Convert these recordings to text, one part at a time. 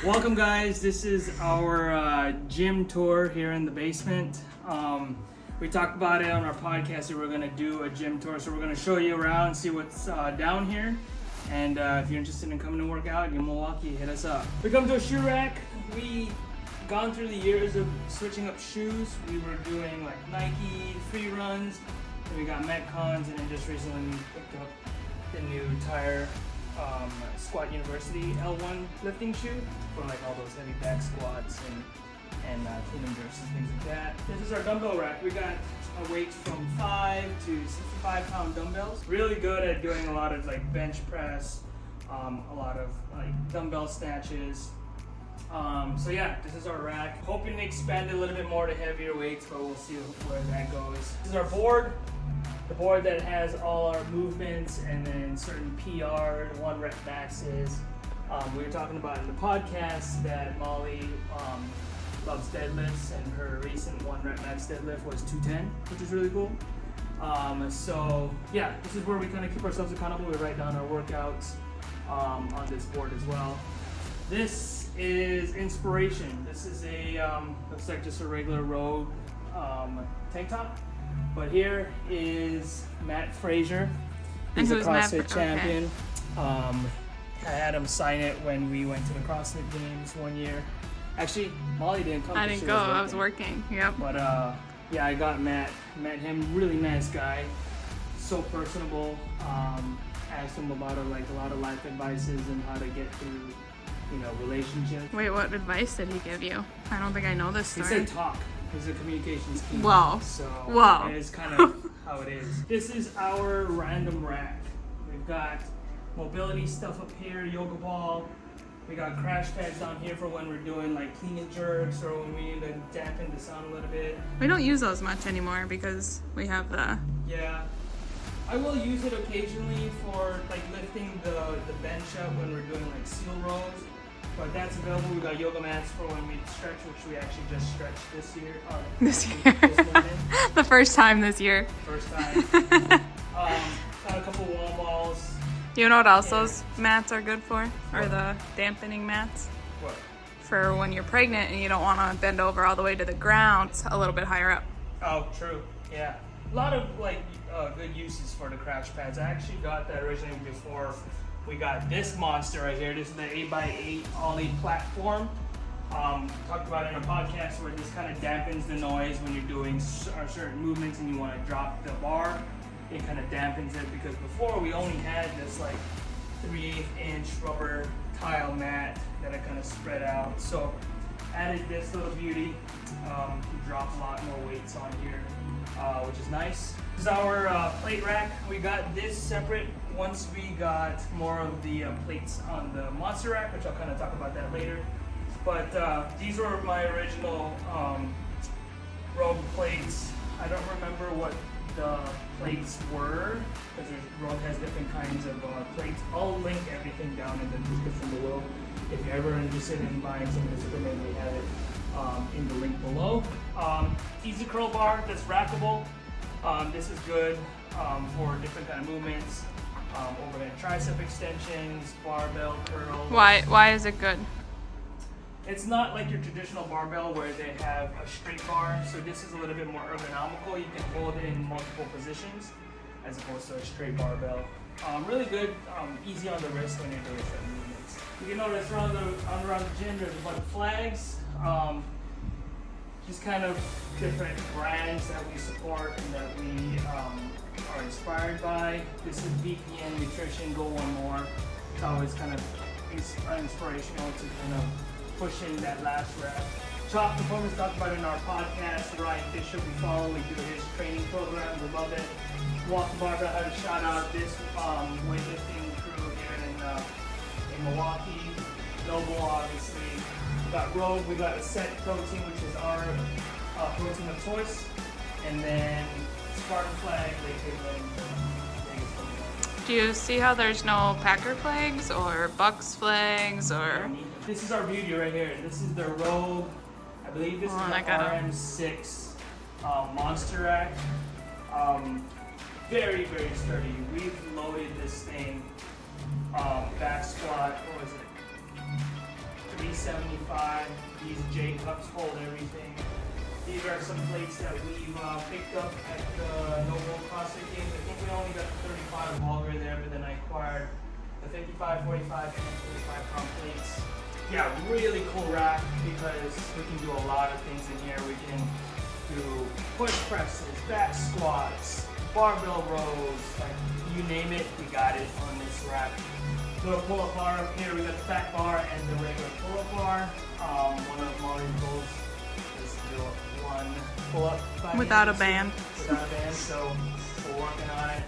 Welcome guys, this is our gym tour here in the basement. We talked about it on our podcast that we're going to do a gym tour, so we're going to show you around, see what's down here. And if you're interested in coming to work out in Milwaukee, hit us up. We come to a shoe rack. We gone through the years of switching up shoes. We were doing like Nike free runs, and we got Metcons, and then just recently we picked up the new Tire Squat University L1 lifting shoe for like all those heavy back squats and clean and jerks and things like that. This is our dumbbell rack. We got weights from 5 to 65 pound dumbbells. Really good at doing a lot of like bench press, a lot of like dumbbell snatches. So yeah, this is our rack. Hoping to expand it a little bit more to heavier weights, but we'll see where that goes. This is our board. The board that has all our movements and then certain PR, 1 rep maxes. We were talking about in the podcast that Molly loves deadlifts, and her recent 1 rep max deadlift was 210, which is really cool. So yeah, this is where we kind of keep ourselves accountable. We write down our workouts on this board as well. This is inspiration. This is a looks like just a regular Rogue tank top. But here is Matt Frazier. He's a CrossFit champion. Okay. I had him sign it when we went to the CrossFit Games one year. Actually, Molly didn't come. I didn't go. I was working. Yep. But yeah, I got Matt. Met him. Really nice guy. So personable. Asked him about a lot of life advices and how to get through, relationships. Wait, what advice did he give you? I don't think I know this story. He said talk. He's a communications team. Wow. So wow. It is kind of how it is. This is our random rack. We've got mobility stuff up here, yoga ball. We got crash pads down here for when we're doing like clean and jerks or when we need to dampen the sound a little bit. We don't use those much anymore because we have the... Yeah. I will use it occasionally for like lifting the bench up when we're doing like seal rows. But that's available. We got yoga mats for when we stretch, which we actually just stretched this year. This year. The first time this year. First time. Got a couple wall balls. You know what else those mats are good for? Or the dampening mats? What? For when you're pregnant and you don't want to bend over all the way to the ground, a little bit higher up. Oh, true. Yeah. A lot of like good uses for the crash pads. I actually got that originally before we got this monster right here. This is the 8x8 Ollie platform. Talked about it in a podcast where this kind of dampens the noise when you're doing certain movements and you want to drop the bar. It kind of dampens it, because before we only had this like 3/8 inch rubber tile mat that I kind of spread out. So added this little beauty. We drop a lot more weights on here, which is nice. This is our plate rack. We got this separate once we got more of the plates on the monster rack, which I'll kind of talk about that later. But these were my original Rogue plates. I don't remember what the plates were, because Rogue has different kinds of plates. I'll link everything down in the description below. If you're ever interested in buying some of this equipment, we have it in the link below. Easy curl bar that's rackable. This is good for different kind of movements. Overhead tricep extensions, barbell curls. Why is it good? It's not like your traditional barbell where they have a straight bar, so this is a little bit more ergonomical. You can hold it in multiple positions as opposed to a straight barbell. Really good, easy on the wrist when you're doing certain movements. You can notice around the gym there's a bunch of flags. Just kind of different brands that we support and that we are inspired by. This is VPN Nutrition, Go One More. It's always kind of inspirational to kind of push in that last rep. Chop Performance talked about it in our podcast. Ryan Fisher, we follow, we do his training program, we love it. Walk Barbell had a shout out this weightlifting crew here in Milwaukee. Noble, obviously. We got Rogue, we got Ascent Protein, which is our protein of choice, and then Spartan Flag, Do you see how there's no Packer flags or Bucks flags or? This is our beauty right here. This is the Rogue. I believe this is the RM6 monster rack. Very, very sturdy. We've loaded this thing back squat. What was it? $75. These J cups hold everything. These are some plates that we've picked up at the Noble CrossFit Games. I think we only got the 35 vulgar there, but then I acquired the 55, 45, and 45 pound plates. Yeah, really cool rack because we can do a lot of things in here. We can do push presses, back squats, barbell rows, like you name it, we got it on this rack. Little pull-up bar up here. We got the fat bar and the regular pull-up bar. One of Molly's goals is to do one pull-up Without a band. Without a band, so we're working on it.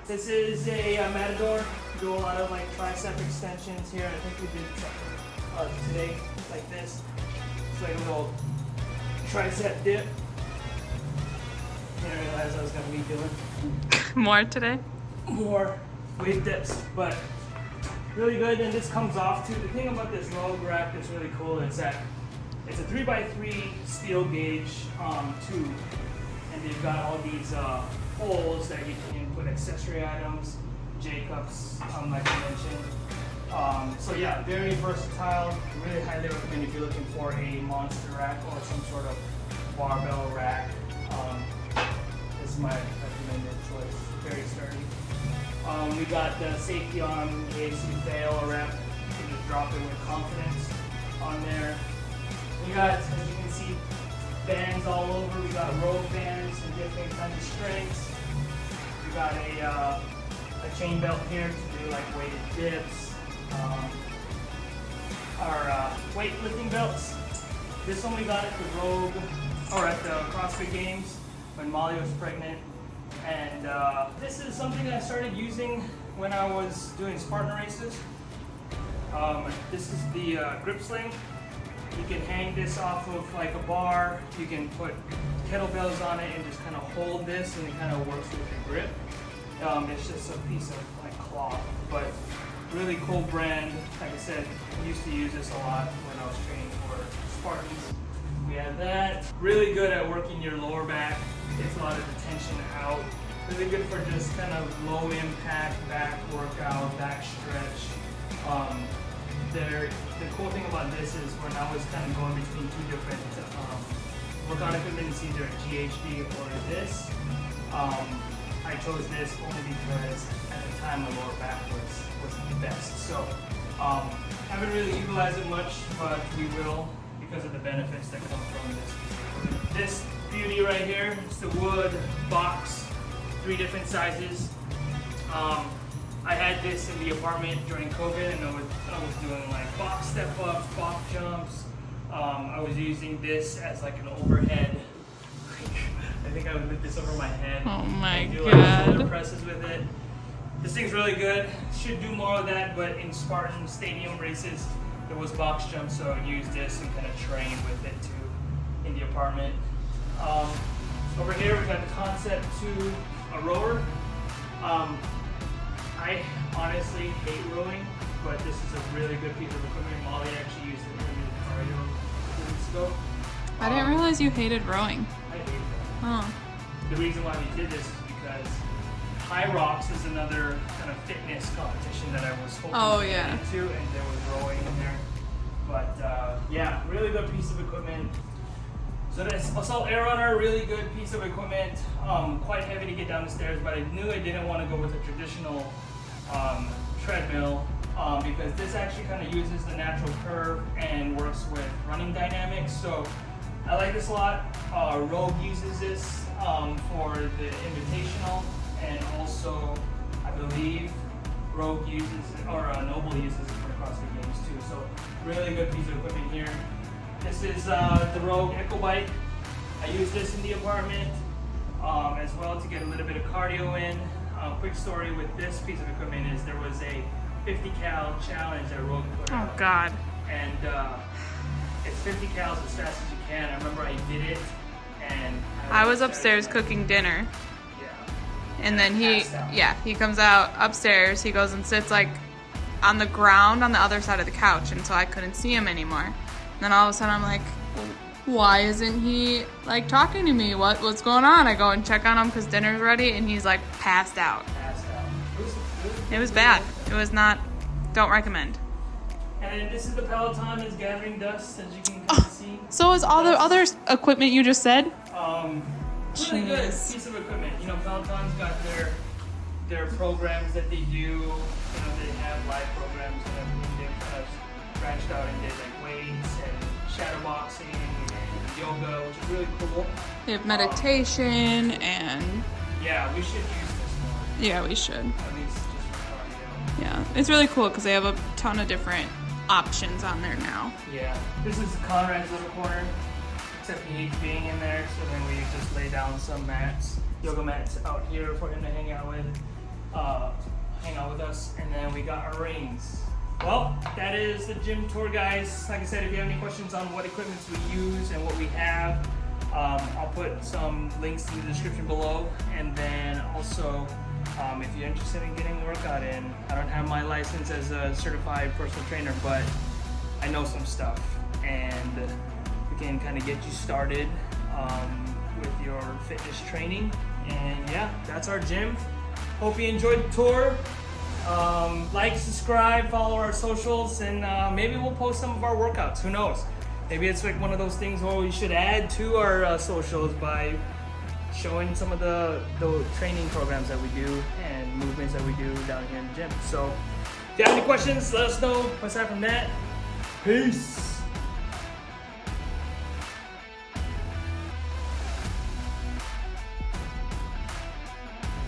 This is a Matador. Do a lot of like tricep extensions here. I think we did something today like this. It's like a little tricep dip. Didn't realize I was gonna be doing More today? more weight dips, but really good. And this comes off too. The thing about this Rogue rack that's really cool is that it's a 3x3 steel gauge tube, and they've got all these holes that you can put accessory items, J cups, like I mentioned. So yeah, very versatile. Really highly recommend if you're looking for a monster rack or some sort of barbell rack. This is my recommended choice. Very sturdy. We got the safety arm in case you fail a rep. You can just drop it with confidence on there. We got, as you can see, bands all over. We got rogue bands and different kinds of strengths. We got a chain belt here to do like weighted dips. Our weightlifting belts. This one we got at the Rogue, or at the CrossFit Games when Molly was pregnant. And this is something I started using when I was doing Spartan races. This is the grip sling. You can hang this off of like a bar. You can put kettlebells on it and just kind of hold this, and it kind of works with your grip. It's just a piece of like cloth, but really cool brand. Like I said, I used to use this a lot when I was training for Spartans. We have that. Really good at working your lower back. Gets a lot of the tension out. Really good for just kind of low impact back workout, back stretch. The cool thing about this is when I was kind of going between two different workout equipment, it's either GHD or this. I chose this only because at the time my lower back was the best. So haven't really utilized it much, but we will because of the benefits that come from this. This beauty right here, it's the wood box, 3 different sizes. I had this in the apartment during COVID, and I was doing like box step ups, box jumps. I was using this as like an overhead. I think I would put this over my head. Oh my and do god. like shoulder presses with it. This thing's really good. Should do more of that, but in Spartan stadium races, there was box jumps, so I used this and kind of trained with it too in the apartment. Over here we got the Concept 2 a rower. I honestly hate rowing, but this is a really good piece of equipment. Molly actually used it in the cardio a few weeks ago. I didn't realize you hated rowing. I hate that. Oh. The reason why we did this is because High Rocks is another kind of fitness competition that I was hoping to get into, and there was rowing in there. But yeah, really good piece of equipment. So this Assault Air Runner, really good piece of equipment. Quite heavy to get down the stairs, but I knew I didn't want to go with a traditional treadmill because this actually kind of uses the natural curve and works with running dynamics. So I like this a lot. Rogue uses this for the Invitational, and also I believe Rogue uses it, or Noble uses it for the CrossFit Games too. So really good piece of equipment here. This is the Rogue Echo Bike. I use this in the apartment as well to get a little bit of cardio in. Quick story with this piece of equipment is there was a 50 cal challenge that Rogue put out. Oh god. And it's 50 cals as fast as you can. I remember I did it, and I was upstairs cooking dinner. Yeah. And then he comes out upstairs. He goes and sits like on the ground on the other side of the couch, and so I couldn't see him anymore. And then all of a sudden I'm like, why isn't he like talking to me? What's going on? I go and check on him because dinner's ready, and he's like passed out. Passed out. It was bad. It was not. Don't recommend. And then this is the Peloton is gathering dust, as you can kind of see. So is all the other equipment you just said? Really good piece of equipment. You know, Peloton's got their programs that they do. You know, they have live programs and everything. They've kind of branched out and did like weights and shadow boxing and yoga, which is really cool. They have meditation and... Yeah, we should use this more. Yeah, we should. At least just for cardio. Yeah, it's really cool because they have a ton of different options on there now. Yeah, this is Conrad's little corner, except he hates being in there, so then we just lay down some mats, yoga mats out here for him to hang out with us, and then we got our rings. Well, that is the gym tour, guys. Like I said, if you have any questions on what equipments we use and what we have, I'll put some links in the description below, and then also if you're interested in getting a workout in, I don't have my license as a certified personal trainer, but I know some stuff, and we can kind of get you started with your fitness training. And yeah, that's our gym. Hope you enjoyed the tour. Like, subscribe, follow our socials, and maybe we'll post some of our workouts. Who knows? Maybe it's like one of those things where we should add to our socials by showing some of the training programs that we do and movements that we do down here in the gym. So if you have any questions, let us know. Aside from that, peace.